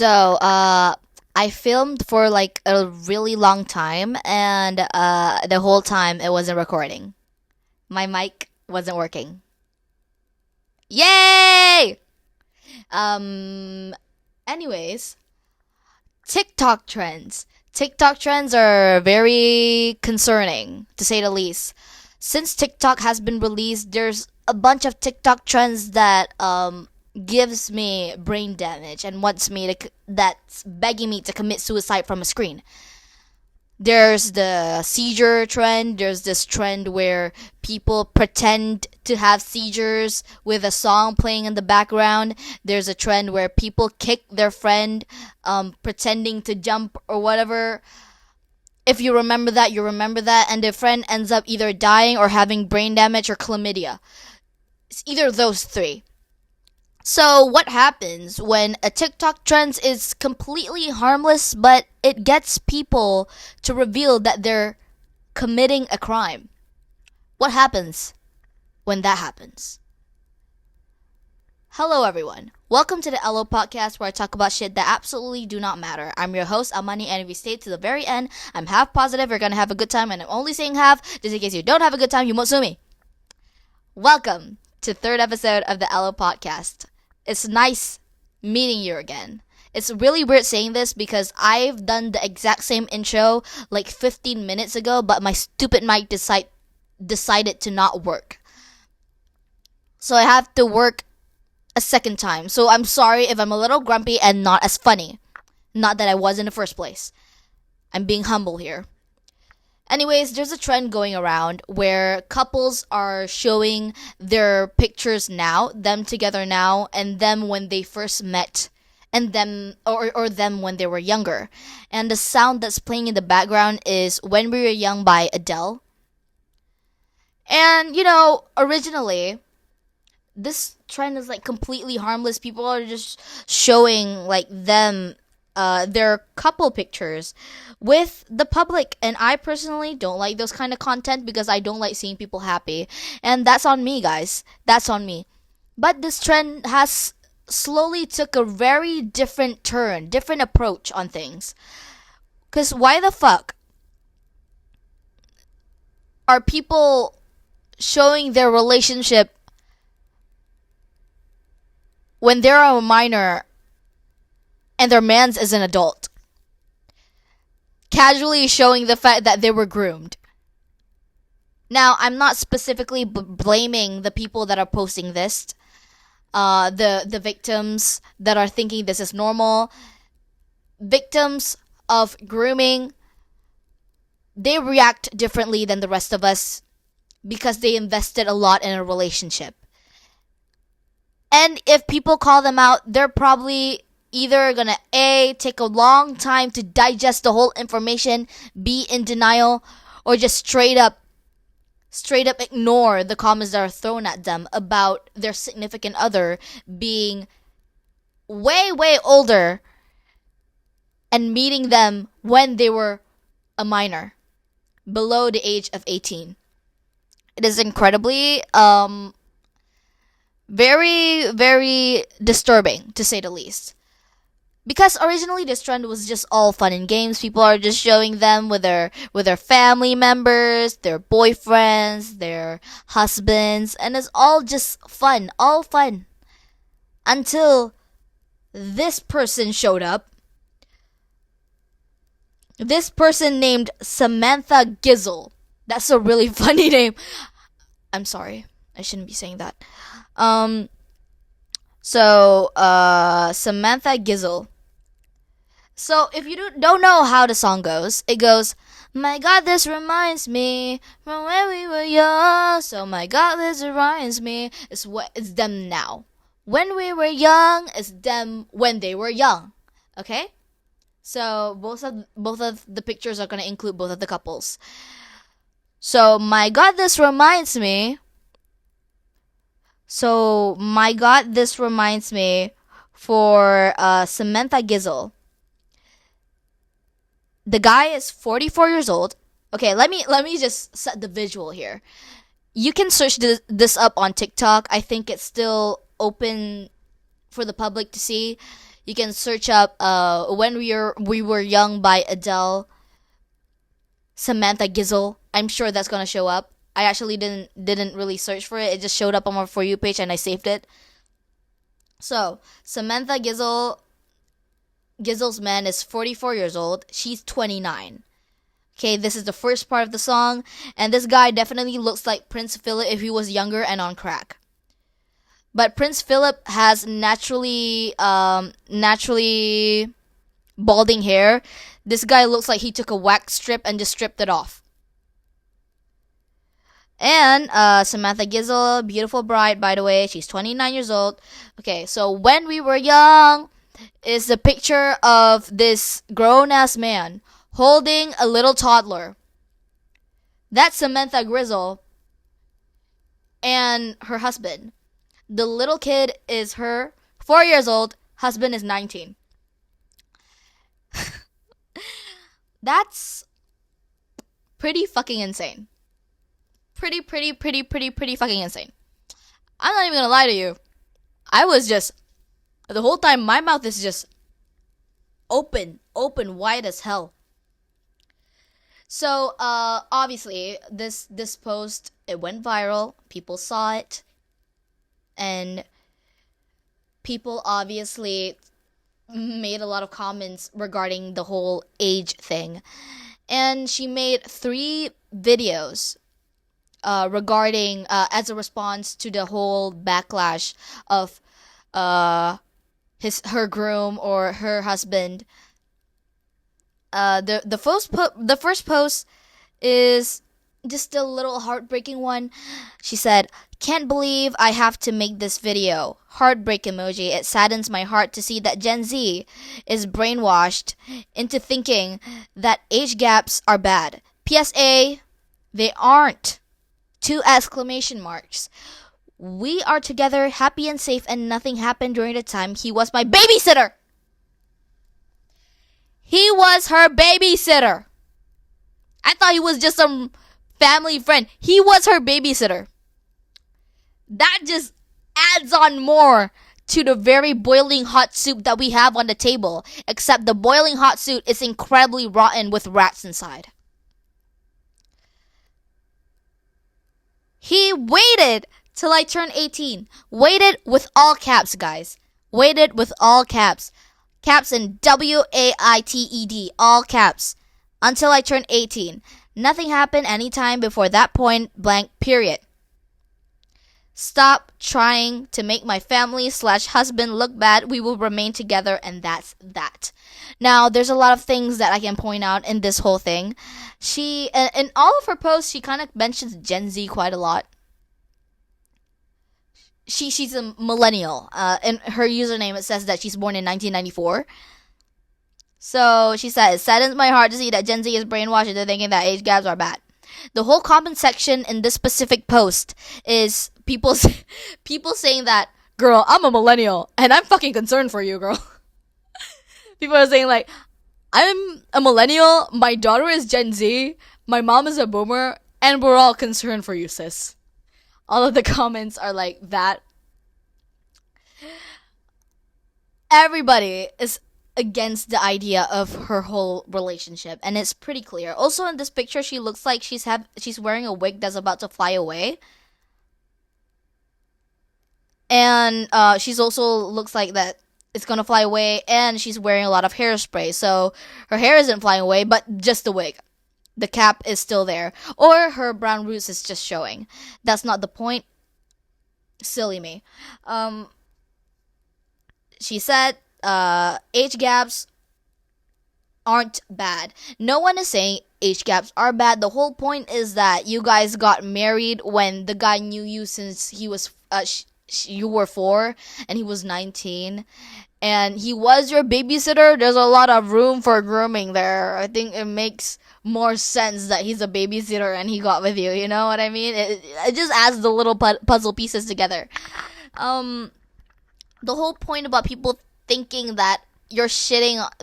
So, I filmed for like a really long time, and the whole time it wasn't recording. My mic wasn't working. Yay! Um, anyways, TikTok trends. TikTok trends are very concerning, to say the least. Since TikTok has been released, there's a bunch of TikTok trends that gives me brain damage and wants me to that's begging me to commit suicide from a screen. There's the seizure trend. There's this trend where people pretend to have seizures with a song playing in the background. There's a trend where people kick their friend, pretending to jump or whatever. If you remember that, you remember that, and the friend ends up either dying or having brain damage or chlamydia. It's either of those three. So what happens when a TikTok trend is completely harmless, but it gets people to reveal that they're committing a crime? What happens when that happens? Hello everyone. Welcome to the ALLO podcast where I talk about shit that absolutely do not matter. I'm your host, Amani, and if you stay to the very end, I'm half positive you're gonna have a good time, and I'm only saying half just in case you don't have a good time, you won't sue me. Welcome to third episode of the ALLO podcast. It's nice meeting you again. It's really weird saying this because I've done the exact same intro like 15 minutes ago, but my stupid mic decided to not work. So I have to work a second time. So I'm sorry if I'm a little grumpy and not as funny. Not that I was in the first place. I'm being humble here. Anyways, there's a trend going around where couples are showing their pictures now, them together now, and them when they first met, and them or them when they were younger. And the sound that's playing in the background is When We Were Young by Adele. And originally this trend is like completely harmless. People are just showing like them their couple pictures with the public, and I personally don't like those kind of content because I don't like seeing people happy, and that's on me, guys. That's on me. But this trend has slowly took a very different turn, different approach on things. Cause why the fuck are people showing their relationship when they're a minor and their mans is an adult? Casually showing the fact that they were groomed. Now, I'm not specifically blaming the people that are posting this, the victims that are thinking this is normal. Victims of grooming, they react differently than the rest of us because they invested a lot in a relationship. And if people call them out, they're probably either gonna A, take a long time to digest the whole information, B, in denial, or just straight up ignore the comments that are thrown at them about their significant other being way older and meeting them when they were a minor, below the age of 18. It is incredibly very disturbing, to say the least. Because originally this trend was just all fun and games. People are just showing them with their family members, their boyfriends, their husbands, and it's all just fun, all fun. Until this person showed up. This person named Samantha Gizzle. That's a really funny name. I'm sorry. I shouldn't be saying that. Samantha Gizzle. So if you don't know how the song goes, it goes, my God, this reminds me from when we were young. So my God, this reminds me. It's them now. When we were young, it's them when they were young. Okay? So both of the pictures are gonna include both of the couples. So my God, this reminds me. So my God, this reminds me for Samantha Gizzle. The guy is 44 years old. Okay, let me just set the visual here. You can search this up on TikTok. I think it's still open for the public to see. You can search up When We Were Young by Adele, Samantha Gizzle. I'm sure that's gonna show up. I actually didn't really search for it. It just showed up on my For You page and I saved it. So Samantha Gizzle's man is 44 years old. She's 29. Okay, this is the first part of the song, and this guy definitely looks like Prince Philip if he was younger and on crack. But Prince Philip has naturally balding hair. This guy looks like he took a wax strip and just stripped it off. And Samantha Gizzle, beautiful bride, by the way. She's 29 years old. Okay, so When We Were Young is the picture of this grown-ass man holding a little toddler. That's Samantha Grizzle and her husband. The little kid is her 4 years old. Husband is 19. That's pretty fucking insane. Pretty fucking insane. I'm not even gonna lie to you. I was just, the whole time, my mouth is just open wide as hell. So, obviously, this post, it went viral. People saw it. And people obviously made a lot of comments regarding the whole age thing. And she made 3 videos regarding, as a response to the whole backlash of her groom or her husband. The first post is just a little heartbreaking one. She said, "Can't believe I have to make this video. Heartbreak emoji. It saddens my heart to see that Gen Z is brainwashed into thinking that age gaps are bad. PSA, they aren't. 2 exclamation marks. We are together, happy and safe, and nothing happened during the time he was my babysitter." He was her babysitter. I thought he was just some family friend. He was her babysitter. That just adds on more to the very boiling hot soup that we have on the table. Except the boiling hot soup is incredibly rotten with rats inside. He waited till I turned 18. Waited with all caps, guys. Waited with all caps. Caps in WAITED. All caps. Until I turned 18. Nothing happened anytime before that point blank period. Stop trying to make my family/husband look bad. We will remain together, and that's that. Now, there's a lot of things that I can point out in this whole thing. She, in all of her posts, she kind of mentions Gen Z quite a lot. She's a millennial. In her username, it says that she's born in 1994. So she says, "It saddens my heart to see that Gen Z is brainwashed into thinking that age gaps are bad." The whole comment section in this specific post is people saying that, "Girl, I'm a millennial and I'm fucking concerned for you, girl." People are saying like, "I'm a millennial, my daughter is Gen Z, my mom is a boomer, and we're all concerned for you, sis." All of the comments are like that. Everybody is against the idea of her whole relationship, and it's pretty clear. Also in this picture, she looks like she's wearing a wig that's about to fly away. And she's also looks like that it's gonna fly away, and she's wearing a lot of hairspray. So her hair isn't flying away, but just the wig. The cap is still there. Or her brown roots is just showing. That's not the point. Silly me. She said, age gaps aren't bad. No one is saying age gaps are bad. The whole point is that you guys got married when the guy knew you since he was you were 4 and he was 19, and he was your babysitter. There's a lot of room for grooming there. I think it makes more sense that he's a babysitter and he got with you. You know what I mean? It just adds the little puzzle pieces together. The whole point about people thinking that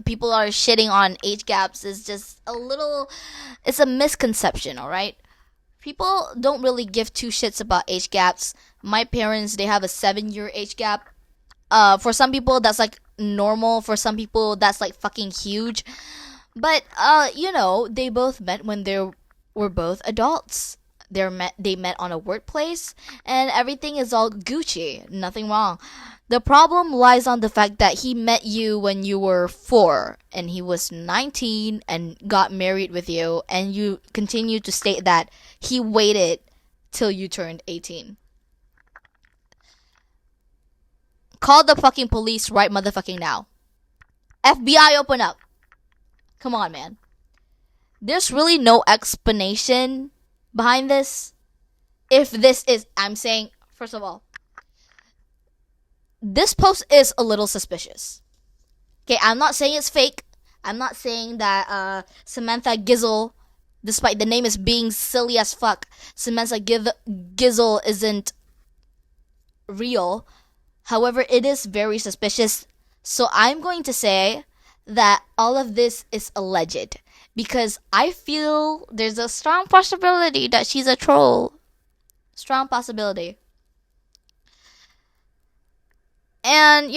people are shitting on age gaps is just it's a misconception, alright? People don't really give 2 shits about age gaps. My parents, they have a 7-year age gap. For some people, that's like normal. For some people, that's like fucking huge. But they both met when they were both adults. They met on a workplace, and everything is all Gucci. Nothing wrong. The problem lies on the fact that he met you when you were 4 and he was 19 and got married with you, and you continue to state that he waited till you turned 18. Call the fucking police right motherfucking now. FBI, open up. Come on, man. There's really no explanation behind this. If this is, I'm saying, first of all, this post is a little suspicious. Okay, I'm not saying it's fake. I'm not saying that Samantha Gizzle, despite the name is being silly as fuck, Samantha Gizzle isn't real. However, it is very suspicious. So I'm going to say that all of this is alleged, because I feel there's a strong possibility that she's a troll. Strong possibility. And,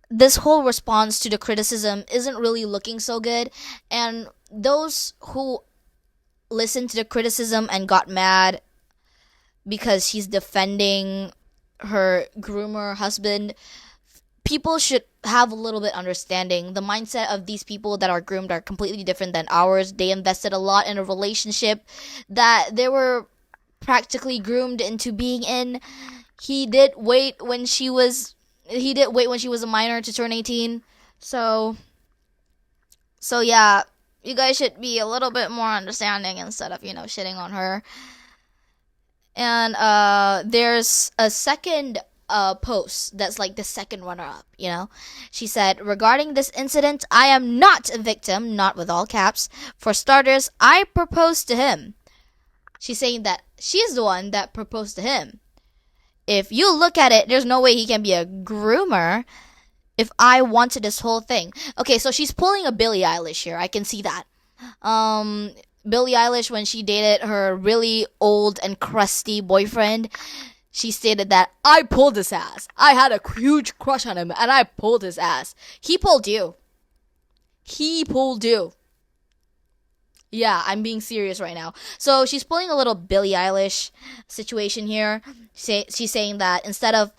this whole response to the criticism isn't really looking so good. And those who listened to the criticism and got mad because she's defending her groomer husband, people should have a little bit understanding. The mindset of these people that are groomed are completely different than ours. They invested a lot in a relationship that they were practically groomed into being in. He did wait when she was a minor to turn 18. So yeah, you guys should be a little bit more understanding instead of, shitting on her. And there's a second post that's like the second runner-up. She said, regarding this incident, I am not a victim, not with all caps. For starters, I proposed to him. She's saying that she's the one that proposed to him. If you look at it, there's no way he can be a groomer if I wanted this whole thing. Okay, so she's pulling a Billie Eilish here. I can see that. Billie Eilish, when she dated her really old and crusty boyfriend, she stated that, I pulled his ass. I had a huge crush on him, and I pulled his ass. He pulled you. He pulled you. Yeah, I'm being serious right now. So she's pulling a little Billie Eilish situation here. She's saying that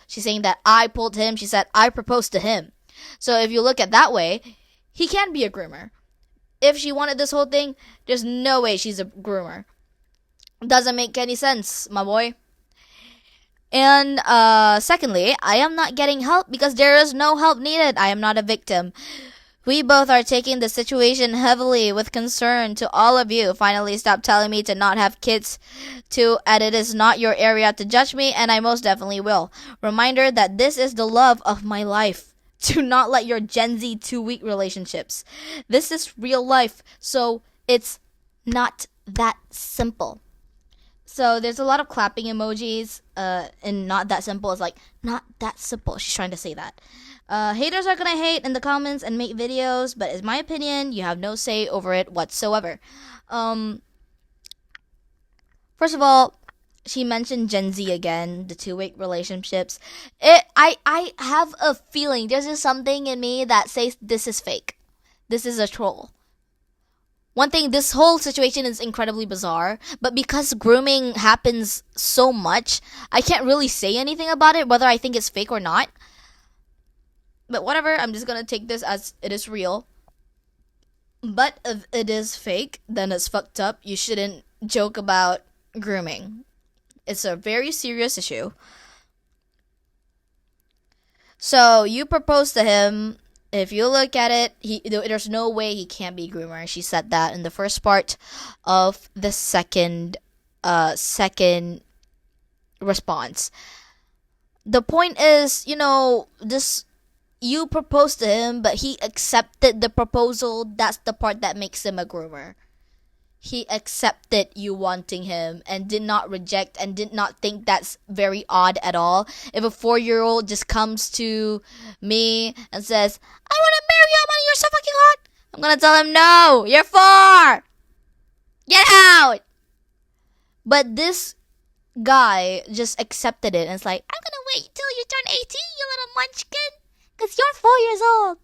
she's saying that I pulled him, she said I proposed to him. So if you look at that way, he can be a groomer. If she wanted this whole thing, there's no way she's a groomer. Doesn't make any sense, my boy. And secondly, I am not getting help because there is no help needed. I am not a victim. We both are taking the situation heavily with concern to all of you. Finally, stop telling me to not have kids, and it is not your area to judge me, and I most definitely will. Reminder that this is the love of my life. Do not let your Gen Z 2-week relationships. This is real life, so it's not that simple. So there's a lot of clapping emojis, and not that simple is like, not that simple. She's trying to say that. Haters are gonna hate in the comments and make videos, but in my opinion, you have no say over it whatsoever. First of all, she mentioned Gen Z again, the 2-week relationships. I have a feeling there's just something in me that says this is fake. This is a troll. One thing, this whole situation is incredibly bizarre, but because grooming happens so much, I can't really say anything about it, whether I think it's fake or not. But whatever, I'm just gonna take this as it is real. But if it is fake, then it's fucked up. You shouldn't joke about grooming. It's a very serious issue. So you proposed to him. If you look at it, there's no way he can't be a groomer. She said that in the first part of the second response. The point is, you proposed to him, but he accepted the proposal. That's the part that makes him a groomer. He accepted you wanting him and did not reject and did not think that's very odd at all. If a 4-year-old just comes to me and says, I want to marry you, Amani, you're so fucking hot, I'm going to tell him, no, you're 4. Get out. But this guy just accepted it and it's like, I'm going to wait till you turn 18, you little munchkin. 'Cause you're 4 years old.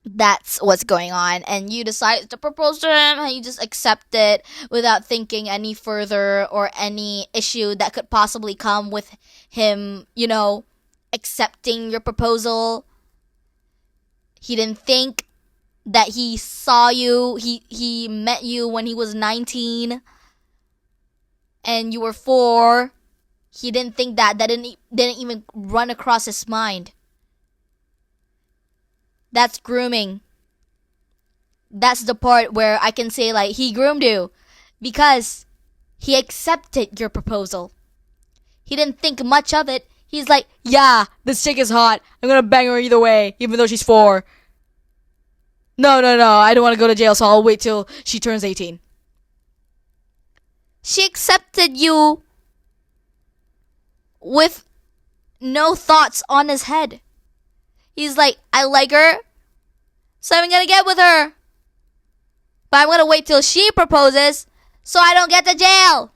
That's what's going on, and you decide to propose to him, and you just accept it without thinking any further or any issue that could possibly come with him, accepting your proposal. He didn't think that he saw you, he met you when he was 19 and you were 4. He didn't think that didn't even run across his mind. That's grooming. That's the part where I can say, like, he groomed you because he accepted your proposal. He didn't think much of it. He's like, yeah, this chick is hot. I'm gonna bang her either way, even though she's 4. No, I don't want to go to jail, so I'll wait till she turns 18. She accepted you with no thoughts on his head. He's like, I like her, so I'm gonna get with her. But I'm gonna wait till she proposes so I don't get to jail.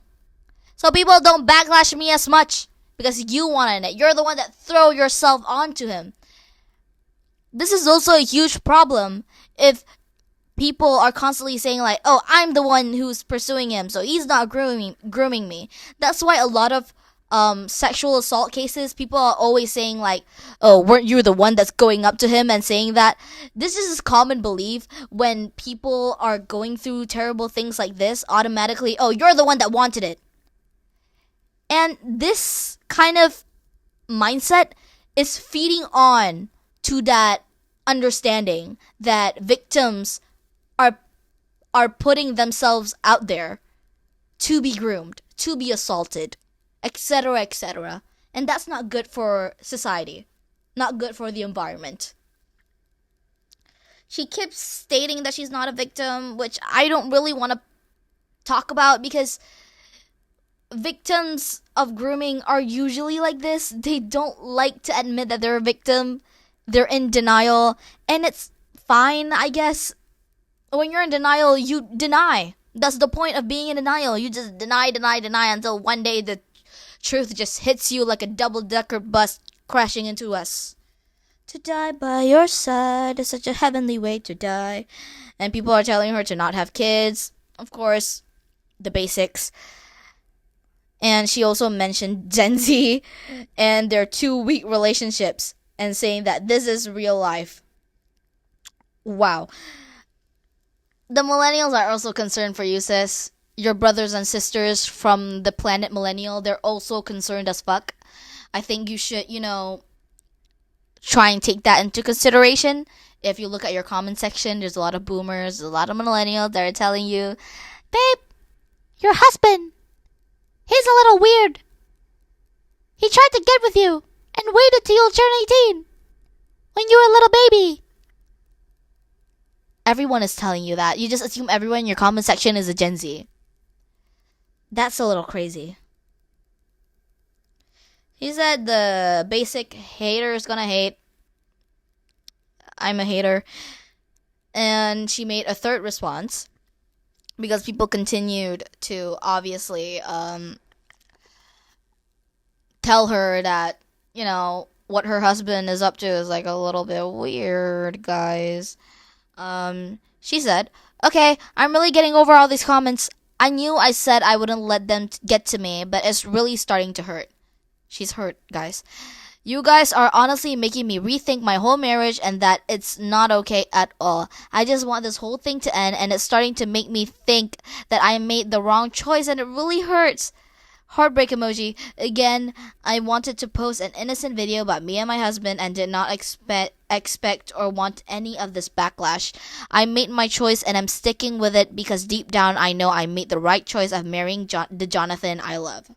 So people don't backlash me as much because you wanted it. You're the one that throw yourself onto him. This is also a huge problem if people are constantly saying like, oh, I'm the one who's pursuing him, so he's not grooming me. That's why a lot of sexual assault cases, people are always saying like, oh, weren't you the one that's going up to him and saying that? This is a common belief when people are going through terrible things like this, automatically, oh, you're the one that wanted it. And this kind of mindset is feeding on to that understanding that victims are putting themselves out there to be groomed, to be assaulted, etc., etc. And that's not good for society, not good for the environment. She keeps stating that she's not a victim, which I don't really want to talk about because victims of grooming are usually like this. They don't like to admit that they're a victim. They're in denial, and it's fine, I guess. When you're in denial, you deny. That's the point of being in denial. You just deny until one day the truth just hits you like a double-decker bus crashing into us. To die by your side is such a heavenly way to die. And people are telling her to not have kids. Of course, the basics. And she also mentioned Gen Z and their 2-week relationships and saying that this is real life. Wow. The millennials are also concerned for you, sis. Your brothers and sisters from the planet millennial, they're also concerned as fuck. I think you should, try and take that into consideration. If you look at your comment section, there's a lot of boomers, a lot of millennials that are telling you, babe, your husband, he's a little weird. He tried to get with you and waited till you turn 18 when you were a little baby. Everyone is telling you that. You just assume everyone in your comment section is a Gen Z. That's a little crazy. He said the basic hater is gonna hate. I'm a hater. And she made a third response because people continued to obviously tell her that, what her husband is up to is like a little bit weird, guys. She said, okay, I'm really getting over all these comments. I knew I said I wouldn't let them get to me, but it's really starting to hurt. She's hurt, guys. You guys are honestly making me rethink my whole marriage and that it's not okay at all. I just want this whole thing to end and it's starting to make me think that I made the wrong choice and it really hurts. Heartbreak emoji. Again, I wanted to post an innocent video about me and my husband and did not expect or want any of this backlash. I made my choice and I'm sticking with it because deep down I know I made the right choice of marrying the Jonathan I love.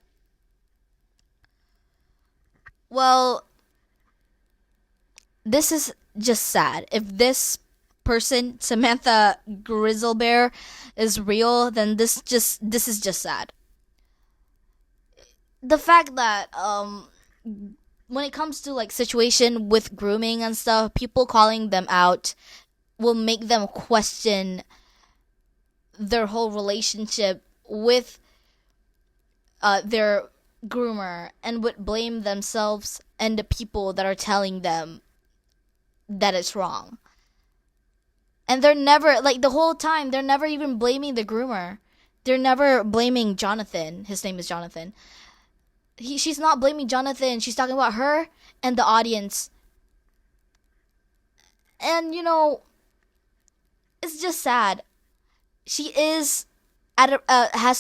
Well, this is just sad. If this person, Samantha Grizzlebear, is real, then this is just sad. The fact that when it comes to like situation with grooming and stuff, people calling them out will make them question their whole relationship with their groomer and would blame themselves and the people that are telling them that it's wrong. And they're never, like, the whole time, they're never even blaming the groomer. They're never blaming Jonathan. His name is Jonathan. She's not blaming Jonathan. She's talking about her and the audience. And, it's just sad. She has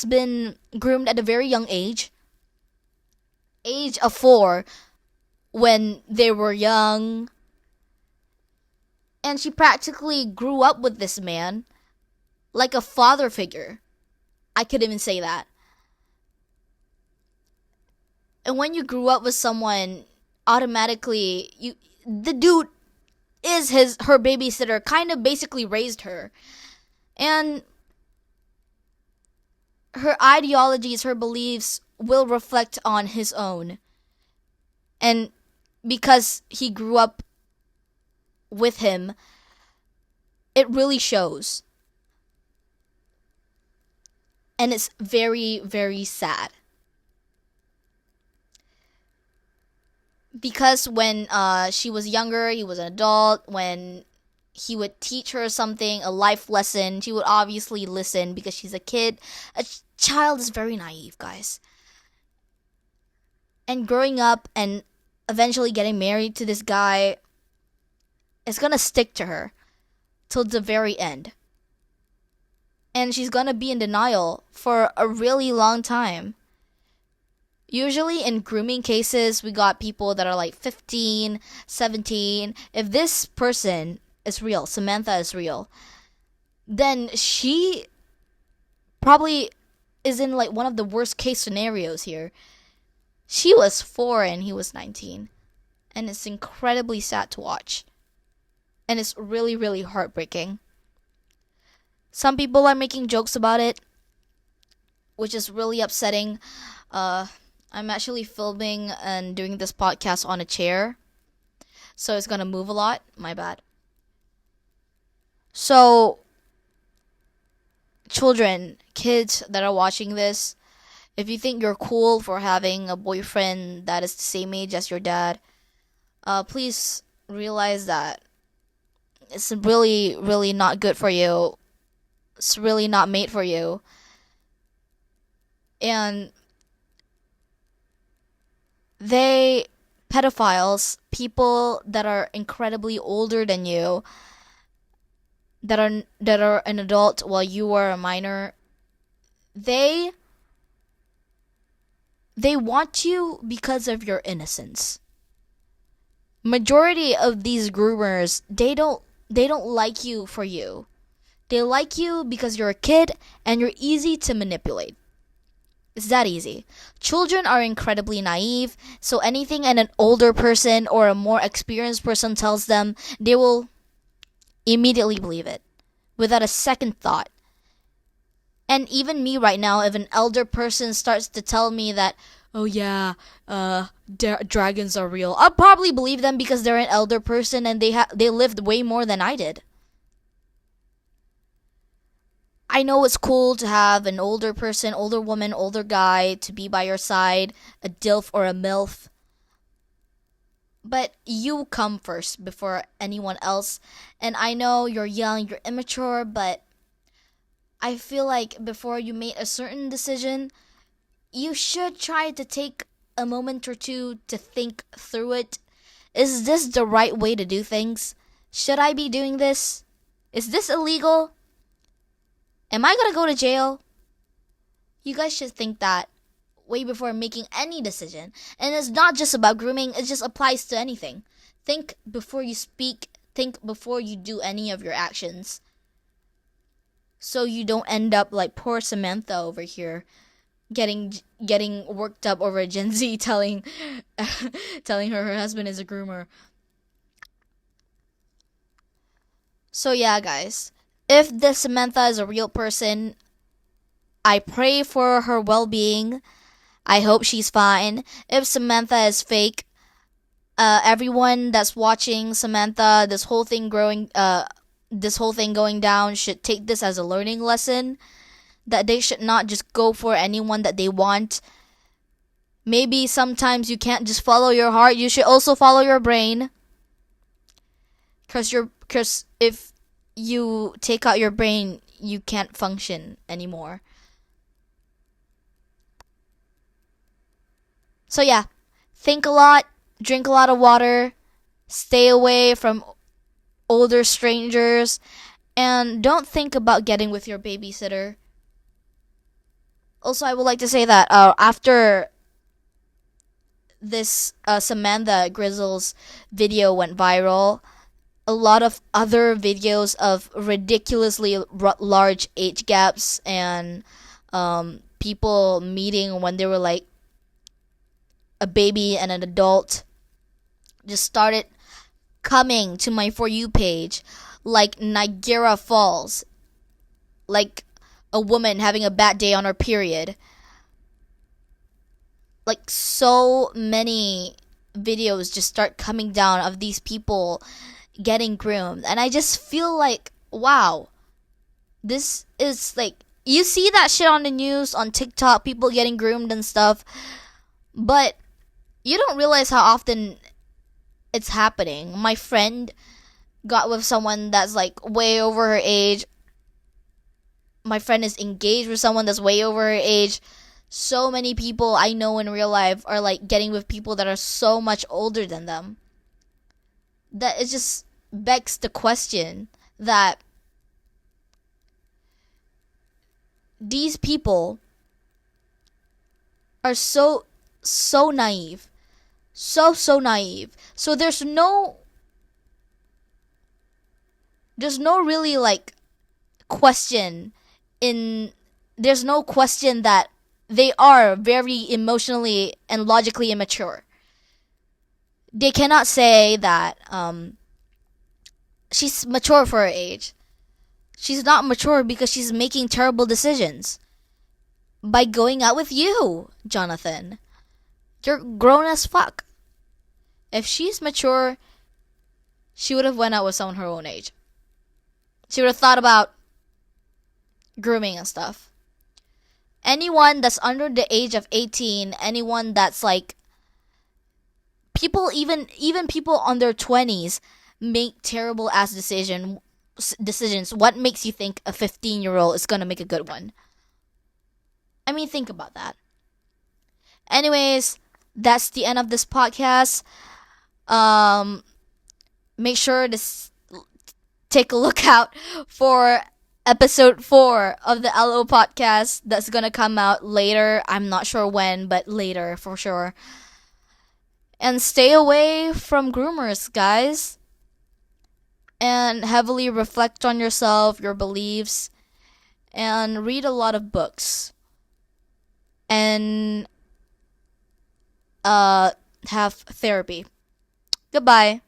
been groomed at a very young age of 4, when they were young. And she practically grew up with this man like a father figure. I could even say that. And when you grew up with someone, automatically the dude is her babysitter, kind of basically raised her. And her ideologies, her beliefs will reflect on his own. And because he grew up with him, it really shows. And it's very, very sad. Because when she was younger, he was an adult. When he would teach her something, a life lesson, she would obviously listen because she's a kid. A child is very naive, guys. And growing up and eventually getting married to this guy is gonna stick to her till the very end. And she's gonna be in denial for a really long time. Usually in grooming cases, we got people that are like 15, 17. If this person is real, Samantha is real, then she probably is in like one of the worst case scenarios here. She was 4 and he was 19. And it's incredibly sad to watch. And it's really, really heartbreaking. Some people are making jokes about it, which is really upsetting. I'm actually filming and doing this podcast on a chair, so it's gonna move a lot. My bad. So, children, kids that are watching this, if you think you're cool for having a boyfriend that is the same age as your dad, please realize that it's really, really not good for you. It's really not made for you. And pedophiles, people that are incredibly older than you, that are an adult while you are a minor, they want you because of your innocence. Majority of these groomers, they don't like you for you. They like you because you're a kid and you're easy to manipulate. It's that easy. Children are incredibly naive, so anything an older person or a more experienced person tells them, they will immediately believe it without a second thought. And even me right now, if an elder person starts to tell me that, oh yeah, dragons are real, I'll probably believe them because they're an elder person and they lived way more than I did. I know it's cool to have an older person, older woman, older guy to be by your side, a DILF or a MILF. But you come first before anyone else. And I know you're young, you're immature, but I feel like before you make a certain decision, you should try to take a moment or two to think through it. Is this the right way to do things? Should I be doing this? Is this illegal? Am I gonna go to jail? You guys should think that way before making any decision. And it's not just about grooming, it just applies to anything. Think before you speak, think before you do any of your actions. So you don't end up like poor Samantha over here, getting worked up over Gen Z telling her husband is a groomer. So yeah, guys. If this Samantha is a real person, I pray for her well-being. I hope she's fine. If Samantha is fake, everyone that's watching Samantha, this whole thing going down should take this as a learning lesson. That they should not just go for anyone that they want. Maybe sometimes you can't just follow your heart, you should also follow your brain. Cause if you take out your brain, you can't function anymore. So yeah, think a lot, drink a lot of water, stay away from older strangers, and don't think about getting with your babysitter. Also, I would like to say that after this Samantha Grizzle's video went viral, a lot of other videos of ridiculously large age gaps and people meeting when they were like a baby and an adult just started coming to my For You page, like Niagara Falls, like a woman having a bad day on her period. Like so many videos just start coming down of these people getting groomed. And I just feel like, wow, this is like, you see that shit on the news, on TikTok, people getting groomed and stuff, but you don't realize how often it's happening. My friend got with someone that's like way over her age. My friend is engaged with someone that's way over her age. So many people I know in real life are like getting with people that are so much older than them. That it just begs the question that these people are so naive. So naive. So there's no really like question in there's no question that they are very emotionally and logically immature. They cannot say that she's mature for her age. She's not mature because she's making terrible decisions by going out with you, Jonathan. You're grown as fuck. If she's mature, she would have went out with someone her own age. She would have thought about grooming and stuff. Anyone that's under the age of 18, anyone that's like people even people on their 20s make terrible ass decisions. What makes you think a 15-year-old is going to make a good one? I mean, think about that. Anyways, that's the end of this podcast. Make sure to take a look out for episode 4 of the ALLO podcast that's gonna come out later. I'm not sure when, but later for sure. And stay away from groomers, guys. And heavily reflect on yourself, your beliefs, and read a lot of books. And have therapy. Goodbye.